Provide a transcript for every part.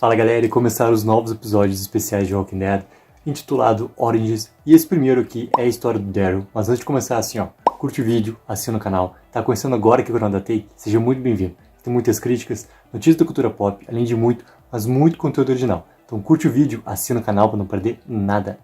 Fala galera, e começaram os novos episódios especiais de Walking Dead, intitulado Oranges, e esse primeiro aqui é a história do Daryl. Mas antes de começar assim ó, curte o vídeo, assina o canal, tá conhecendo agora que é o canal da Take? Seja muito bem-vindo. Tem muitas críticas, notícias da cultura pop, além de muito, mas muito conteúdo original. Então curte o vídeo, assina o canal para não perder nada.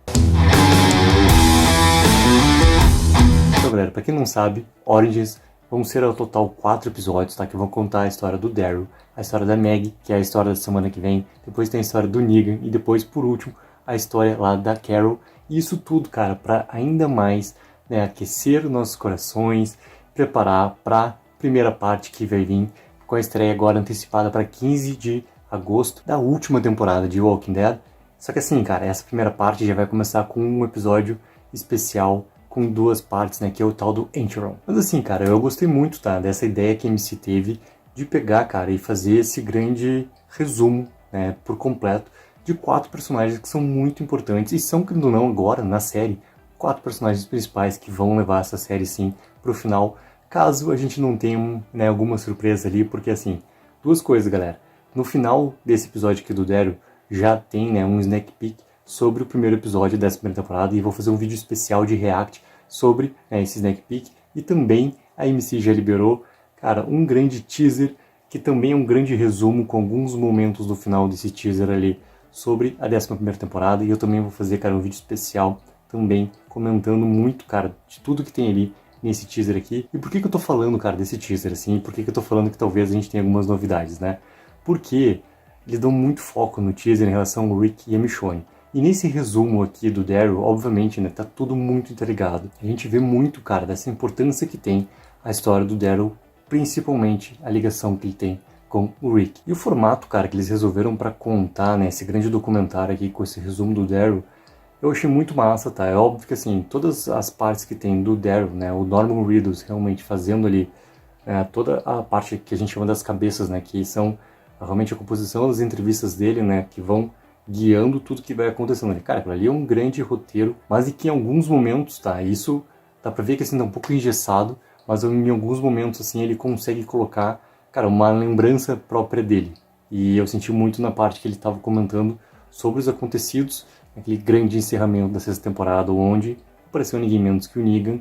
Então galera, pra quem não sabe, Oranges vão ser ao total 4 episódios, tá? Que vão contar a história do Daryl, a história da Maggie, que é a história da semana que vem, depois tem a história do Negan e depois, por último, a história lá da Carol. E isso tudo, cara, pra ainda mais, né, aquecer os nossos corações, preparar pra primeira parte que vai vir, com a estreia agora antecipada para 15 de agosto da última temporada de Walking Dead. Só que assim, cara, essa primeira parte já vai começar com um episódio especial com 2 partes, né, que é o tal do Enteron. Mas assim, cara, eu gostei muito, tá, dessa ideia que a MC teve de pegar, cara, e fazer esse grande resumo, né, por completo, de 4 personagens que são muito importantes e são, querendo ou não, agora, na série, 4 personagens principais que vão levar essa série, sim, pro final, caso a gente não tenha, né, alguma surpresa ali, porque assim, 2 coisas, galera. No final desse episódio aqui do Daryl, já tem, né, um sneak peek sobre o primeiro episódio dessa primeira temporada e vou fazer um vídeo especial de react sobre esse sneak peek. E também a MC já liberou, cara, um grande teaser que também é um grande resumo com alguns momentos do final desse teaser ali sobre a 11ª temporada. E eu também vou fazer, cara, um vídeo especial também comentando muito, cara, de tudo que tem ali nesse teaser aqui. E por que eu tô falando, cara, desse teaser assim? Por que eu tô falando que talvez a gente tenha algumas novidades, né? Porque eles dão muito foco no teaser em relação ao Rick e a Michonne. E nesse resumo aqui do Daryl, obviamente, né, tá tudo muito interligado. A gente vê muito, cara, dessa importância que tem a história do Daryl, principalmente a ligação que ele tem com o Rick. E o formato, cara, que eles resolveram para contar, né, esse grande documentário aqui com esse resumo do Daryl, eu achei muito massa, tá? É óbvio que, assim, todas as partes que tem do Daryl, né, o Norman Reedus realmente fazendo ali toda a parte que a gente chama das cabeças, né, que são realmente a composição das entrevistas dele, né, que vão guiando tudo que vai acontecendo ali. Cara, aquilo ali é um grande roteiro, mas e que em alguns momentos, tá, isso dá pra ver que assim, tá um pouco engessado, mas em alguns momentos, assim, ele consegue colocar, cara, uma lembrança própria dele. E eu senti muito na parte que ele estava comentando sobre os acontecidos, aquele grande encerramento da 6ª temporada, onde apareceu ninguém menos que o Negan,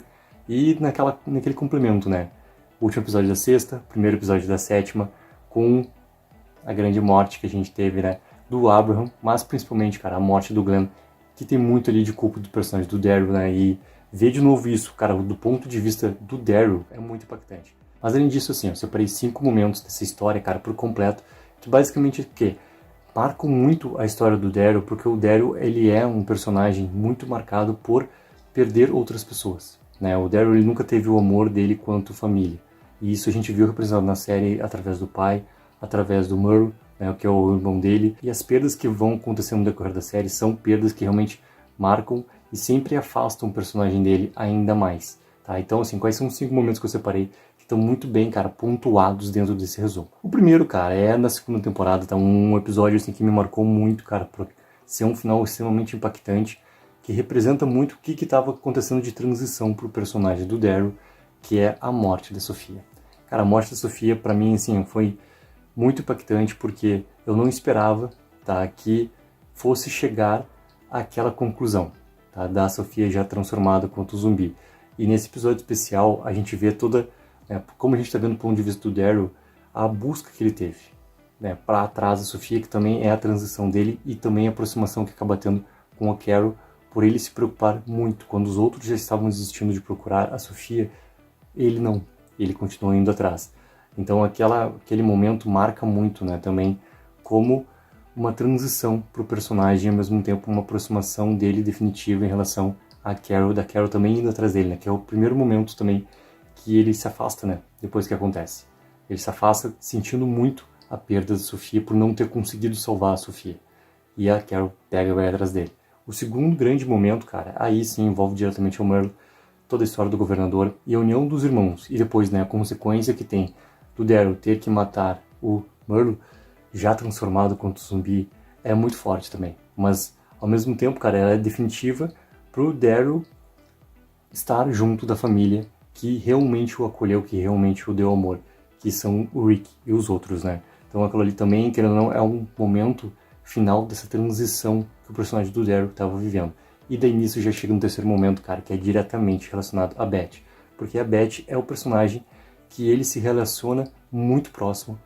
e naquele complemento, né, o último episódio da 6ª, primeiro episódio da 7ª, com a grande morte que a gente teve, né, do Abraham, mas principalmente, cara, a morte do Glenn, que tem muito ali de culpa do personagem do Daryl, né, e ver de novo isso, cara, do ponto de vista do Daryl, é muito impactante. Mas além disso, assim, eu separei 5 momentos dessa história, cara, por completo, que basicamente o quê? Marcam muito a história do Daryl, porque o Daryl, ele é um personagem muito marcado por perder outras pessoas, né, o Daryl, ele nunca teve o amor dele quanto família, e isso a gente viu representado na série através do pai, através do Merle, né, que é o irmão dele, e as perdas que vão acontecendo no decorrer da série são perdas que realmente marcam e sempre afastam o personagem dele ainda mais, tá? Então, assim, quais são os 5 momentos que eu separei que estão muito bem, cara, pontuados dentro desse resumo? O primeiro, cara, é na 2ª temporada, tá? Um episódio, assim, que me marcou muito, cara, por ser um final extremamente impactante, que representa muito o que estava acontecendo de transição pro personagem do Daryl, que é a morte da Sofia. Cara, a morte da Sofia, pra mim, assim, foi muito impactante porque eu não esperava, tá, que fosse chegar àquela conclusão, tá, da Sofia já transformada quanto zumbi. E nesse episódio especial a gente vê toda, como a gente está vendo do ponto de vista do Daryl, a busca que ele teve, né, para atrás da Sofia, que também é a transição dele e também a aproximação que acaba tendo com a Carol, por ele se preocupar muito. Quando os outros já estavam desistindo de procurar a Sofia, ele não, ele continuou indo atrás. Então aquele momento marca muito, né, também como uma transição para o personagem e ao mesmo tempo uma aproximação dele definitiva em relação à Carol, da Carol também indo atrás dele, né, que é o primeiro momento também que ele se afasta, né, depois que acontece. Ele se afasta sentindo muito a perda da Sofia por não ter conseguido salvar a Sofia. E a Carol pega e vai atrás dele. O segundo grande momento, cara, aí sim envolve diretamente o Merle, toda a história do governador e a união dos irmãos. E depois, né, a consequência que tem do Daryl ter que matar o Merle, já transformado quanto zumbi, é muito forte também. Mas, ao mesmo tempo, cara, ela é definitiva pro Daryl estar junto da família que realmente o acolheu, que realmente o deu amor, que são o Rick e os outros, né? Então aquilo ali também, querendo ou não, é um momento final dessa transição que o personagem do Daryl estava vivendo. E daí nisso já chega no terceiro momento, cara, que é diretamente relacionado a Beth. Porque a Beth é o personagem que ele se relaciona muito próximo.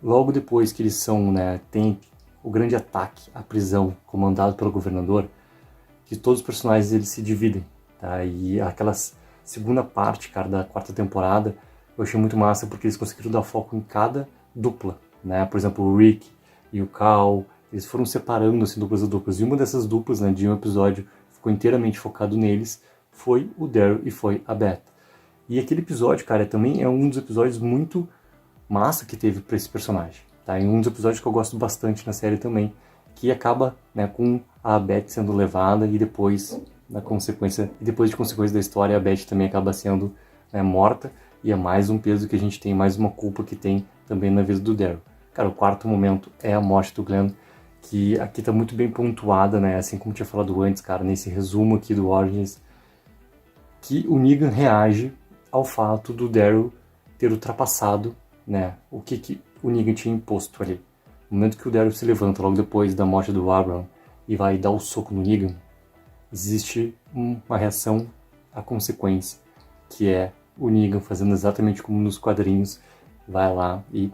Logo depois que eles são, né, tem o grande ataque à prisão comandado pelo governador, que todos os personagens eles se dividem, tá? E aquela segunda parte, cara, da quarta temporada, eu achei muito massa porque eles conseguiram dar foco em cada dupla, né? Por exemplo, o Rick e o Cal, eles foram separando assim duplas a duplas. E uma dessas duplas, né, de um episódio ficou inteiramente focado neles, foi o Daryl e foi a Beth. E aquele episódio, cara, também é um dos episódios muito massa que teve para esse personagem, tá? E um dos episódios que eu gosto bastante na série também, que acaba, né, com a Beth sendo levada e depois, na consequência, e depois de consequência da história, a Beth também acaba sendo, né, morta, e é mais um peso que a gente tem, mais uma culpa que tem também na vez do Daryl. Cara, o quarto momento é a morte do Glenn, que aqui tá muito bem pontuada, né, assim como tinha falado antes, cara, nesse resumo aqui do Origins, que o Negan reage ao fato do Daryl ter ultrapassado, né, o que o Negan tinha imposto ali. No momento que o Daryl se levanta logo depois da morte do Abraham e vai dar o soco no Negan, existe uma reação à consequência, que é o Negan fazendo exatamente como nos quadrinhos, vai lá e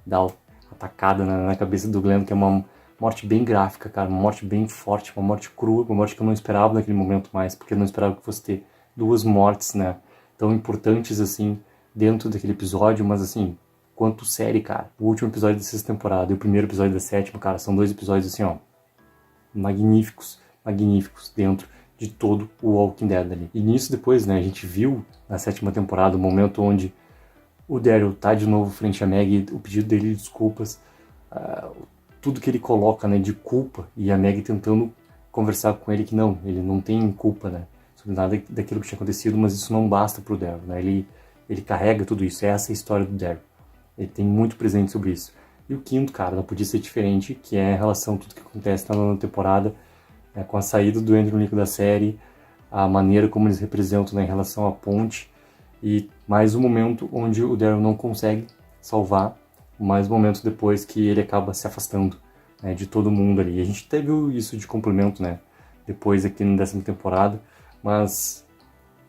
dá a tacada na cabeça do Glenn, que é uma morte bem gráfica, cara, uma morte bem forte, uma morte crua, uma morte que eu não esperava naquele momento mais, porque eu não esperava que fosse ter duas mortes, né, tão importantes assim, dentro daquele episódio, mas assim, quanto série, cara. O último episódio da sexta temporada e o primeiro episódio da sétima, cara, são dois episódios assim, ó, magníficos dentro de todo o Walking Dead ali. E nisso depois, né, a gente viu na sétima temporada o momento onde o Daryl tá de novo frente a Maggie, o pedido dele de desculpas, tudo que ele coloca, né, de culpa, e a Maggie tentando conversar com ele que não, ele não tem culpa, né, sobre nada daquilo que tinha acontecido, mas isso não basta pro Daryl, né, ele carrega tudo isso, essa é a história do Daryl. Ele tem muito presente sobre isso. E o quinto, cara, não podia ser diferente, que é a relação, tudo que acontece na nona temporada, né, com a saída do Andrew Niccol da série, a maneira como eles representam, né, em relação à ponte, e mais um momento onde o Daryl não consegue salvar, mais momentos depois que ele acaba se afastando, né, de todo mundo ali. E a gente até viu isso de complemento, né, depois aqui na 10ª temporada, mas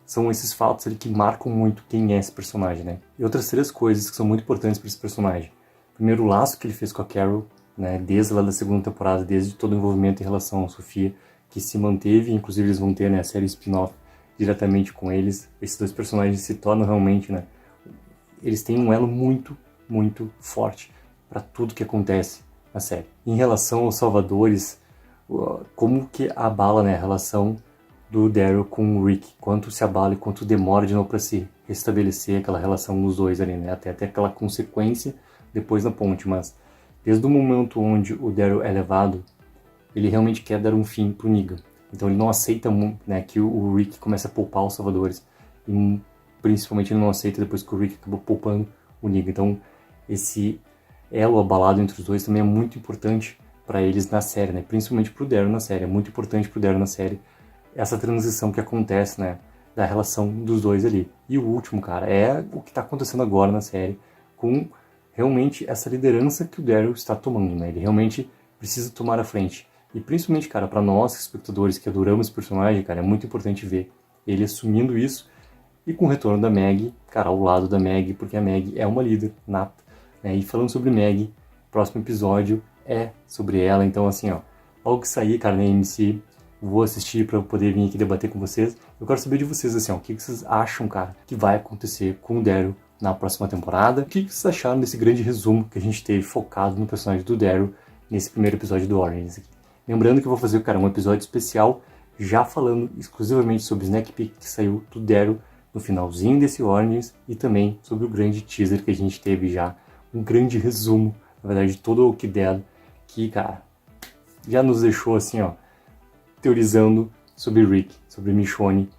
são esses fatos ali que marcam muito quem é esse personagem, né? E outras três coisas que são muito importantes para esse personagem. Primeiro, o laço que ele fez com a Carol, né? Desde lá da segunda temporada, desde todo o envolvimento em relação a Sofia, que se manteve, inclusive eles vão ter, né, a série spin-off diretamente com eles. Esses dois personagens se tornam realmente, né? Eles têm um elo muito, muito forte para tudo que acontece na série. Em relação aos salvadores, como que abala, né, a relação do Daryl com o Rick, quanto se abala e quanto demora de novo para se restabelecer aquela relação dos dois ali, né? Até aquela consequência depois na ponte, mas desde o momento onde o Daryl é levado, ele realmente quer dar um fim pro Negan. Então ele não aceita, né, que o Rick comece a poupar os salvadores, e principalmente ele não aceita depois que o Rick acabou poupando o Negan. Então esse elo abalado entre os dois também é muito importante para eles na série, né? Principalmente pro Daryl na série, é muito importante pro Daryl na série essa transição que acontece, né, da relação dos dois ali. E o último, cara, é o que está acontecendo agora na série, com realmente essa liderança que o Daryl está tomando, né? Ele realmente precisa tomar a frente. E principalmente, cara, para nós, espectadores que adoramos esse personagem, cara, é muito importante ver ele assumindo isso e com o retorno da Maggie, cara, ao lado da Maggie, porque a Maggie é uma líder nata, né? E falando sobre Maggie, o próximo episódio é sobre ela, então assim, ó, logo que sair, cara, na AMC, vou assistir para poder vir aqui debater com vocês. Eu quero saber de vocês, assim, ó, o que vocês acham, cara, que vai acontecer com o Daryl na próxima temporada? O que vocês acharam desse grande resumo que a gente teve focado no personagem do Daryl nesse primeiro episódio do Origins aqui? Lembrando que eu vou fazer, cara, um episódio especial já falando exclusivamente sobre o Snack Peek que saiu do Daryl no finalzinho desse Origins e também sobre o grande teaser que a gente teve já, um grande resumo, na verdade, de todo o Walking Dead, que, cara, já nos deixou assim, ó, teorizando sobre Rick, sobre Michonne.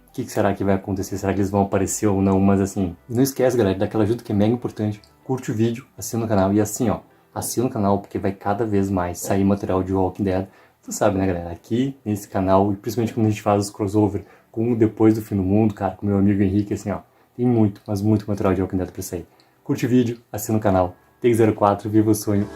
O que será que vai acontecer? Será que eles vão aparecer ou não? Mas assim, não esquece, galera, daquela ajuda que é mega importante. Curte o vídeo, assina o canal e assim, ó, assina o canal porque vai cada vez mais sair material de Walking Dead. Tu sabe, né, galera? Aqui nesse canal, e principalmente quando a gente faz os crossover com o Depois do Fim do Mundo, cara, com meu amigo Henrique, assim, ó, tem muito, mas muito material de Walking Dead pra sair. Curte o vídeo, assina o canal. Take04, viva o sonho.